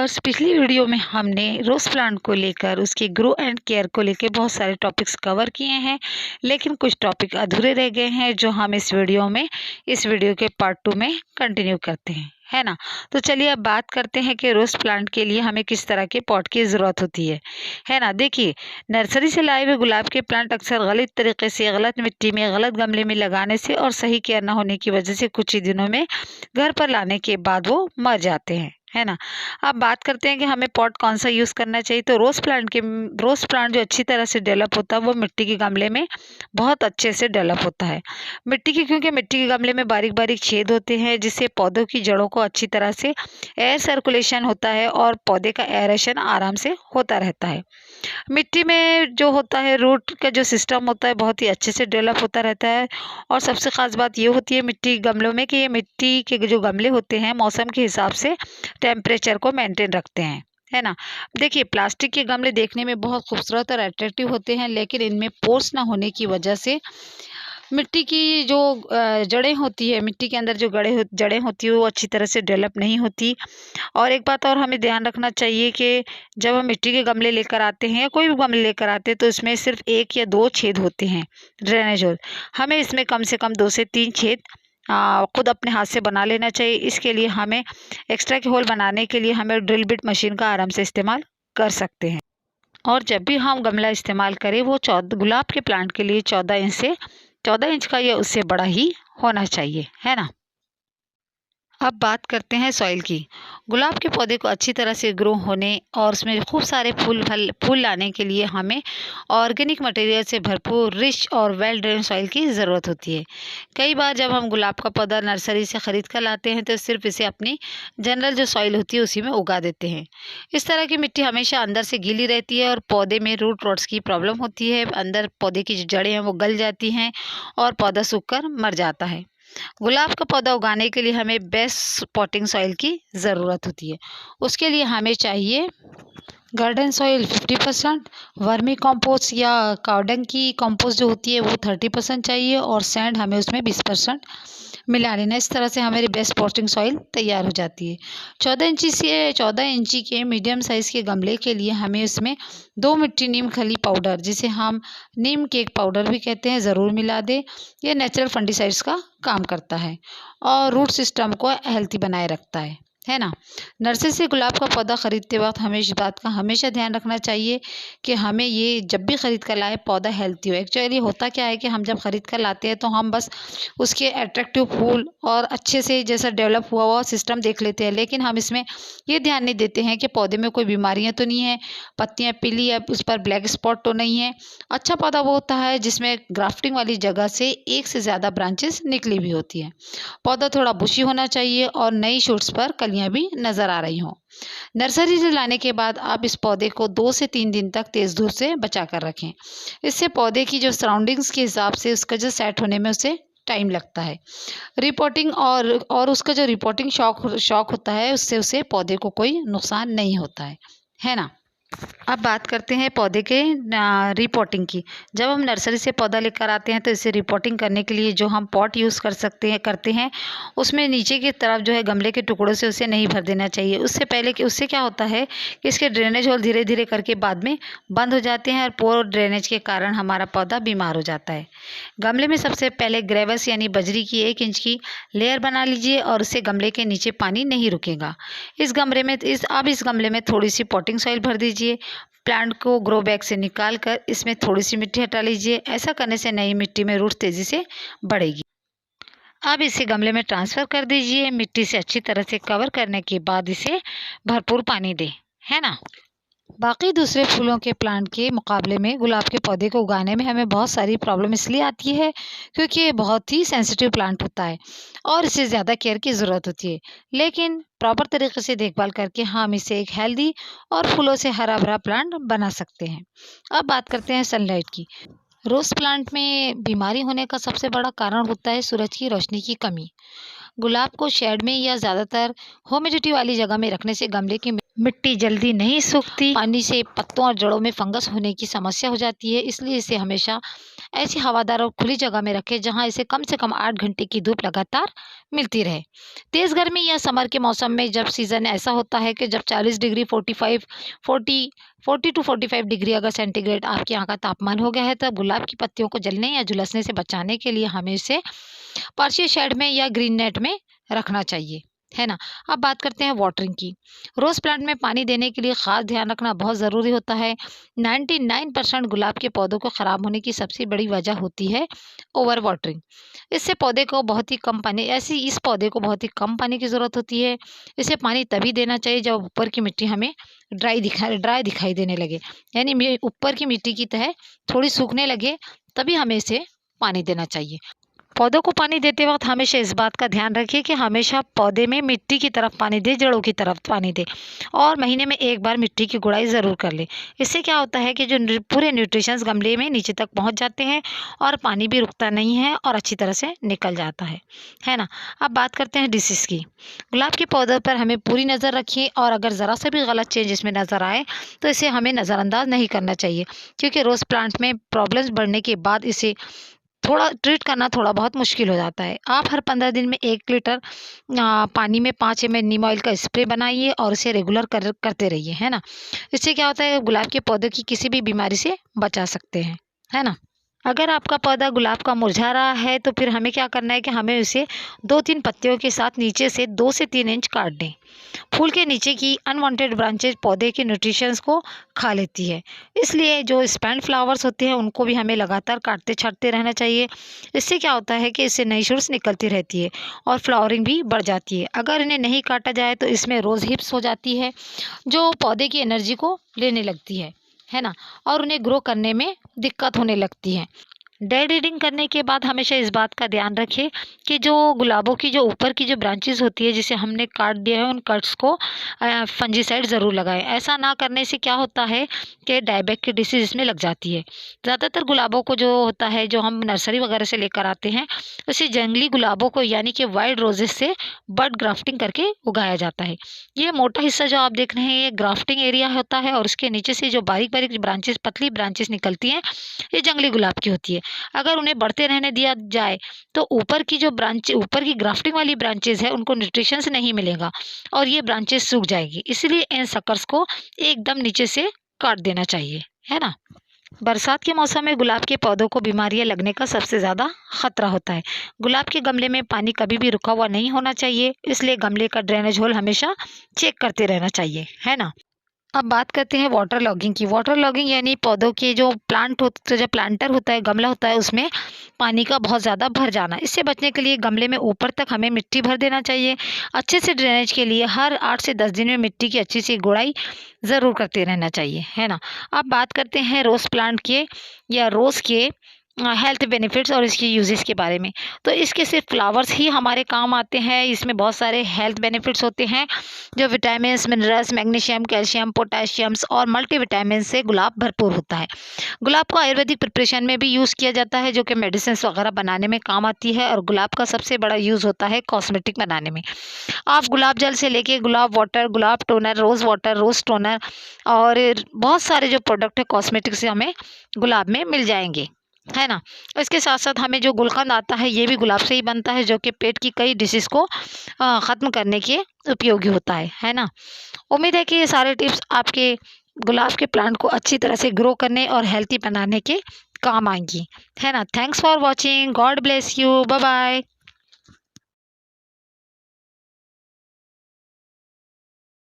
Viewers, पिछली video में हमने रोज़ प्लांट को लेकर उसके ग्रो एंड केयर को लेकर बहुत सारे टॉपिक्स कवर किए हैं, लेकिन कुछ टॉपिक अधूरे रह गए हैं जो हम इस वीडियो के पार्ट 2 में कंटिन्यू करते हैं, है ना। तो चलिए अब बात करते हैं कि रोज़ प्लांट के लिए हमें किस तरह के पॉट की ज़रूरत होती है ना। देखिए, नर्सरी से लाए हुए गुलाब के प्लांट अक्सर गलत तरीके से, गलत मिट्टी में, गलत गमले में लगाने से और सही केयर न होने की वजह से कुछ ही दिनों में घर पर लाने के बाद वो मर जाते हैं, है ना। अब बात करते हैं कि हमें पॉट कौन सा यूज़ करना चाहिए। तो रोज़ प्लांट जो अच्छी तरह से डेवलप होता है वो मिट्टी के गमले में बहुत अच्छे से डेवलप होता है। क्योंकि मिट्टी के गमले में बारीक बारीक छेद होते हैं जिससे पौधों की जड़ों को अच्छी तरह से एयर सर्कुलेशन होता है और पौधे का एयरेशन आराम से होता रहता है। मिट्टी में जो होता है रूट का जो सिस्टम होता है बहुत ही अच्छे से डेवलप होता रहता है। और सबसे ख़ास बात ये होती है मिट्टी गमलों में कि ये मिट्टी के जो गमले होते हैं मौसम के हिसाब से टेम्परेचर को मेंटेन रखते हैं, है ना। देखिए, प्लास्टिक के गमले देखने में बहुत खूबसूरत और अट्रैक्टिव होते हैं, लेकिन इनमें पोर्स ना होने की वजह से मिट्टी की जो जड़ें होती है, मिट्टी के अंदर जो जड़ें होती है वो अच्छी तरह से डेवलप नहीं होती। और एक बात और हमें ध्यान रखना चाहिए कि जब हम मिट्टी के गमले लेकर आते हैं या कोई भी गमले लेकर आते हैं तो इसमें सिर्फ 1 या 2 छेद होते हैं, ड्रेनेज होल। हमें इसमें कम से कम 2 से 3 छेद खुद अपने हाथ से बना लेना चाहिए। इसके लिए हमें एक्स्ट्रा के होल बनाने के लिए हमें ड्रिल बिट मशीन का आराम से इस्तेमाल कर सकते हैं। और जब भी हम गमला इस्तेमाल करें वो गुलाब के प्लांट के लिए 14 इंच का या उससे बड़ा ही होना चाहिए, है ना। अब बात करते हैं सॉइल की। गुलाब के पौधे को अच्छी तरह से ग्रो होने और उसमें खूब सारे फूल लाने के लिए हमें ऑर्गेनिक मटेरियल से भरपूर रिच और वेल ड्रेन सॉइल की ज़रूरत होती है। कई बार जब हम गुलाब का पौधा नर्सरी से ख़रीद कर लाते हैं तो सिर्फ इसे अपनी जनरल जो सॉइल होती है उसी में उगा देते हैं। इस तरह की मिट्टी हमेशा अंदर से गीली रहती है और पौधे में रूट रॉट्स की प्रॉब्लम होती है। अंदर पौधे की जो जड़ें हैं वो गल जाती हैं और पौधा सूख कर मर जाता है। गुलाब का पौधा उगाने के लिए हमें बेस्ट पॉटिंग सॉइल की ज़रूरत होती है। उसके लिए हमें चाहिए गार्डन सॉइल 50%, वर्मी कंपोस्ट या काउडंग की कंपोस्ट जो होती है वो 30% चाहिए और सैंड हमें उसमें 20% मिला लेना। इस तरह से हमारी बेस्ट पॉटिंग सॉइल तैयार हो जाती है। 14 इंची के मीडियम साइज़ के गमले के लिए हमें उसमें 2 मिट्टी नीम खली पाउडर, जिसे हम नीम केक पाउडर भी कहते हैं, ज़रूर मिला दें। ये नेचुरल फंगिसाइड्स का काम करता है और रूट सिस्टम को हेल्थी बनाए रखता है ना। नर्सरी से गुलाब का पौधा ख़रीदते वक्त हमें इस बात का हमेशा ध्यान रखना चाहिए कि हमें ये जब भी ख़रीद कर लाए पौधा हेल्थी हो। एक्चुअली होता क्या है कि हम जब ख़रीद कर लाते हैं तो हम बस उसके अट्रैक्टिव फूल और अच्छे से जैसा डेवलप हुआ सिस्टम देख लेते हैं, लेकिन हम इसमें ये ध्यान नहीं देते हैं कि पौधे में कोई बीमारियाँ तो नहीं है, पत्तियाँ पीली या उस पर ब्लैक स्पॉट तो नहीं है। अच्छा पौधा वो होता है जिसमें ग्राफ्टिंग वाली जगह से एक से ज़्यादा ब्रांचेस निकली भी होती हैं। पौधा थोड़ा बुशी होना चाहिए और नई शूट्स पर कलियां भी नज़र आ रही हों। नर्सरी से लाने के बाद आप इस पौधे को 2 से 3 दिन तक तेज़ धूप से बचा कर रखें। इससे पौधे की जो सराउंडिंग्स के हिसाब से उसका जो सेट होने में उसे टाइम लगता है। रिपोर्टिंग और उसका जो रिपोर्टिंग शॉक होता है उससे उसे पौधे को कोई नुकसान नहीं होता है ना। अब बात करते हैं पौधे के रिपोर्टिंग की। जब हम नर्सरी से पौधा लेकर आते हैं तो इसे रिपोर्टिंग करने के लिए जो हम पॉट यूज़ करते हैं उसमें नीचे की तरफ जो है गमले के टुकड़ों से उसे नहीं भर देना चाहिए। उससे पहले कि उससे क्या होता है कि इसके ड्रेनेज होल धीरे धीरे करके बाद में बंद हो जाते हैं और पोर ड्रेनेज के कारण हमारा पौधा बीमार हो जाता है। गमले में सबसे पहले ग्रेवस यानी बजरी की 1 इंच की लेयर बना लीजिए और उससे गमले के नीचे पानी नहीं रुकेगा। इस गमले में थोड़ी सी पॉटिंग सॉइल भर दीजिए। प्लांट को ग्रो बैग से निकाल कर इसमें थोड़ी सी मिट्टी हटा लीजिए। ऐसा करने से नई मिट्टी में रूट तेजी से बढ़ेगी। अब इसे गमले में ट्रांसफ़र कर दीजिए। मिट्टी से अच्छी तरह से कवर करने के बाद इसे भरपूर पानी दें, है ना। बाकी दूसरे फूलों के प्लांट के मुकाबले में गुलाब के पौधे को उगाने में हमें बहुत सारी प्रॉब्लम इसलिए आती है क्योंकि ये बहुत ही सेंसिटिव प्लांट होता है और इसे ज़्यादा केयर की ज़रूरत होती है। लेकिन प्रॉपर तरीके से देखभाल करके हम इसे एक हेल्दी और फूलों से हरा भरा प्लांट बना सकते हैं। अब बात करते हैं सनलाइट की। रोज़ प्लांट में बीमारी होने का सबसे बड़ा कारण होता है सूरज की रोशनी की कमी। गुलाब को शेड में या ज़्यादातर ह्यूमिडिटी वाली जगह में रखने से गमले की मिट्टी जल्दी नहीं सूखती, पानी से पत्तों और जड़ों में फंगस होने की समस्या हो जाती है, इसलिए इसे हमेशा ऐसी हवादार और खुली जगह में रखें जहां इसे कम से कम 8 घंटे की धूप लगातार मिलती रहे। तेज़ गर्मी या समर के मौसम में जब सीज़न ऐसा होता है कि जब 40 डिग्री 45 40 40 टू 45 डिग्री अगर सेंटीग्रेड आपके यहाँ का तापमान हो गया है, तब गुलाब की पत्तियों को जलने या झुलसने से बचाने के लिए हमें इसे पार्शियल शेड में या ग्रीन नेट में रखना चाहिए, है ना। अब बात करते हैं वाटरिंग की। रोज़ प्लांट में पानी देने के लिए ख़ास ध्यान रखना बहुत ज़रूरी होता है। 99% गुलाब के पौधों को ख़राब होने की सबसे बड़ी वजह होती है ओवर वाटरिंग। इससे पौधे को बहुत ही कम पानी ऐसी इस पौधे को बहुत ही कम पानी की ज़रूरत होती है। इसे पानी तभी देना चाहिए जब ऊपर की मिट्टी हमें ड्राई दिखाई देने लगे, यानी ऊपर की मिट्टी की तह थोड़ी सूखने लगे, तभी हमें इसे पानी देना चाहिए। पौधों को पानी देते वक्त हमेशा इस बात का ध्यान रखिए कि हमेशा पौधे में मिट्टी की तरफ पानी दें, जड़ों की तरफ पानी दें, और महीने में एक बार मिट्टी की गुड़ाई ज़रूर कर लें। इससे क्या होता है कि जो पूरे न्यूट्रिशंस गमले में नीचे तक पहुंच जाते हैं और पानी भी रुकता नहीं है और अच्छी तरह से निकल जाता है ना। अब बात करते हैं डिसीज़ की। गुलाब के पौधों पर हमें पूरी नज़र रखिए, और अगर ज़रा सा भी गलत चेंज इसमें नज़र आए तो इसे हमें नज़रअंदाज नहीं करना चाहिए, क्योंकि रोज़ प्लांट में प्रॉब्लम्स बढ़ने के बाद इसे थोड़ा ट्रीट करना थोड़ा बहुत मुश्किल हो जाता है। आप हर 15 दिन में 1 लीटर पानी में 5 ml नीम ऑयल का स्प्रे बनाइए और इसे रेगुलर करते रहिए, है ना। इससे क्या होता है, गुलाब के पौधे की किसी भी बीमारी से बचा सकते हैं, है ना। अगर आपका पौधा गुलाब का मुरझा रहा है तो फिर हमें क्या करना है कि हमें उसे 2-3 पत्तियों के साथ नीचे से 2 से 3 इंच काट दें। फूल के नीचे की अनवांटेड ब्रांचेज पौधे के न्यूट्रिशंस को खा लेती है, इसलिए जो स्पैंड फ्लावर्स होते हैं उनको भी हमें लगातार काटते छाटते रहना चाहिए। इससे क्या होता है कि इससे नई शूट्स निकलती रहती है और फ्लावरिंग भी बढ़ जाती है। अगर इन्हें नहीं काटा जाए तो इसमें रोज़ हिप्स हो जाती है, जो पौधे की एनर्जी को लेने लगती है ना, और उन्हें ग्रो करने में दिक्कत होने लगती है। डेड रीडिंग करने के बाद हमेशा इस बात का ध्यान रखें कि जो गुलाबों की जो ऊपर की जो ब्रांचेस होती है जिसे हमने काट दिया है, उन कट्स को फंजीसाइड ज़रूर लगाएं। ऐसा ना करने से क्या होता है कि डायबैक की डिसीज़ इसमें लग जाती है। ज़्यादातर गुलाबों को जो होता है, जो हम नर्सरी वगैरह से लेकर आते हैं, उसे जंगली गुलाबों को यानी कि वाइल्ड रोजेस से बड ग्राफ्टिंग करके उगाया जाता है। ये मोटा हिस्सा जो आप देख रहे हैं, ये ग्राफ्टिंग एरिया होता है, और उसके नीचे से जो बारीक बारीक ब्रांचेस, पतली ब्रांचेस निकलती हैं, ये जंगली गुलाब की होती है। अगर उन्हें बढ़ते रहने दिया जाए तो ऊपर की जो ब्रांच, ऊपर की ग्राफ्टिंग वाली ब्रांचेस है, उनको न्यूट्रिशंस नहीं मिलेगा और ये ब्रांचेस सूख जाएगी। इसलिए इन सकर्स को एकदम नीचे से काट देना चाहिए, है ना। बरसात के मौसम में गुलाब के पौधों को बीमारियां लगने का सबसे ज़्यादा खतरा होता है। गुलाब के गमले में पानी कभी भी रुका हुआ नहीं होना चाहिए, इसलिए गमले का ड्रेनेज होल हमेशा चेक करते रहना चाहिए, है ना। अब बात करते हैं वाटर लॉगिंग की। वाटर लॉगिंग यानी पौधों के जो जो प्लांटर होता है, गमला होता है, उसमें पानी का बहुत ज़्यादा भर जाना। इससे बचने के लिए गमले में ऊपर तक हमें मिट्टी भर देना चाहिए। अच्छे से ड्रेनेज के लिए हर 8 से 10 दिन में मिट्टी की अच्छी सी गुड़ाई ज़रूर करते रहना चाहिए, है ना। अब बात करते हैं रोज़ प्लांट के या रोज़ के हेल्थ बेनिफिट्स और इसकी यूजेस के बारे में। तो इसके सिर्फ फ्लावर्स ही हमारे काम आते हैं, इसमें बहुत सारे हेल्थ बेनिफिट्स होते हैं, जो vitamins, minerals, magnesium, calcium, potassiums और मल्टीविटामिन से गुलाब भरपूर होता है। गुलाब को आयुर्वेदिक प्रिपरेशन में भी यूज़ किया जाता है, जो कि मेडिसिन वगैरह बनाने में काम आती है, और गुलाब का सबसे बड़ा यूज़ होता है कॉस्मेटिक बनाने में। आप गुलाब जल से लेके गुलाब वाटर, गुलाब टोनर, रोज़ वाटर, रोज़ टोनर और बहुत सारे जो प्रोडक्ट है कॉस्मेटिक से हमें गुलाब में मिल जाएंगे, है ना। इसके साथ साथ हमें जो गुलकंद आता है, ये भी गुलाब से ही बनता है, जो कि पेट की कई डिसीज़ को ख़त्म करने के उपयोगी होता है ना। उम्मीद है कि ये सारे टिप्स आपके गुलाब के प्लांट को अच्छी तरह से ग्रो करने और हेल्थी बनाने के काम आएंगी, है ना। Thanks for watching. God bless you. Bye bye.